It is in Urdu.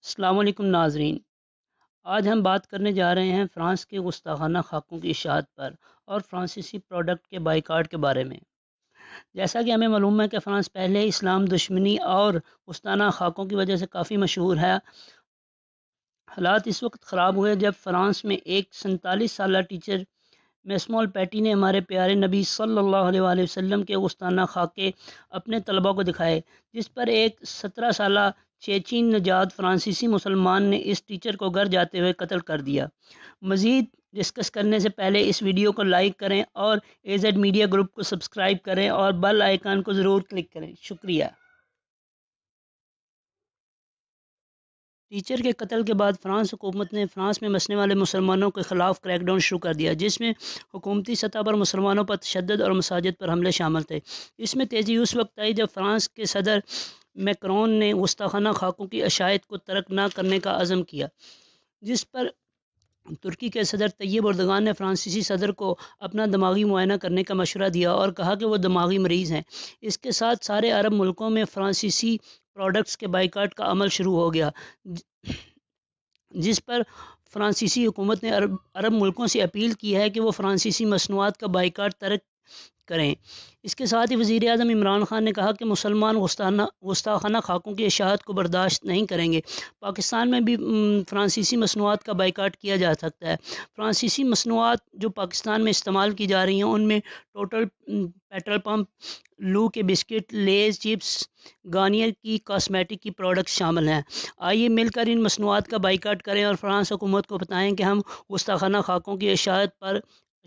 السلام علیکم ناظرین، آج ہم بات کرنے جا رہے ہیں فرانس کے گستاخانہ خاکوں کی اشاعت پر اور فرانسیسی پروڈکٹ کے بائیکاٹ کے بارے میں۔ جیسا کہ ہمیں معلوم ہے کہ فرانس پہلے اسلام دشمنی اور گستاخانہ خاکوں کی وجہ سے کافی مشہور ہے۔ حالات اس وقت خراب ہوئے جب فرانس میں ایک 47 سالہ ٹیچر میسمول پیٹی نے ہمارے پیارے نبی صلی اللہ علیہ وآلہ وسلم کے گستاخانہ خاکے اپنے طلباء کو دکھائے، جس پر ایک 17 سالہ چیچین نژاد فرانسیسی مسلمان نے اس ٹیچر کو گھر جاتے ہوئے قتل کر دیا۔ مزید ڈسکس کرنے سے پہلے اس ویڈیو کو لائک کریں اور AZ میڈیا گروپ کو سبسکرائب کریں اور بیل آئیکن کو ضرور کلک کریں۔ شکریہ۔ ٹیچر کے قتل کے بعد فرانس حکومت نے فرانس میں بسنے والے مسلمانوں کے خلاف کریک ڈاؤن شروع کر دیا، جس میں حکومتی سطح پر مسلمانوں پر تشدد اور مساجد پر حملے شامل تھے۔ اس میں تیزی اس وقت آئی جب فرانس کے صدر میکرون نے گستاخانہ خاکوں کی اشاعت کو ترک نہ کرنے کا عزم کیا، جس پر ترکی کے صدر طیب اردگان نے فرانسیسی صدر کو اپنا دماغی معائنہ کرنے کا مشورہ دیا اور کہا کہ وہ دماغی مریض ہیں۔ اس کے ساتھ سارے عرب ملکوں میں فرانسیسی پروڈکٹس کے بائیکاٹ کا عمل شروع ہو گیا، جس پر فرانسیسی حکومت نے عرب ملکوں سے اپیل کی ہے کہ وہ فرانسیسی مصنوعات کا بائیکاٹ ترک کریں۔ اس کے ساتھ ہی وزیر اعظم عمران خان نے کہا کہ مسلمان گستاخانہ خاکوں کی اشاعت کو برداشت نہیں کریں گے۔ پاکستان میں بھی فرانسیسی مصنوعات کا بائیکاٹ کیا جا سکتا ہے۔ فرانسیسی مصنوعات جو پاکستان میں استعمال کی جا رہی ہیں ان میں ٹوٹل پیٹرول پمپ، لو کے بسکٹ، لیز چپس، گارنیئر کی کاسمیٹک کی پروڈکٹس شامل ہیں۔ آئیے مل کر ان مصنوعات کا بائیکاٹ کریں اور فرانس حکومت کو بتائیں کہ ہم گستاخانہ خاکوں کی اشاعت پر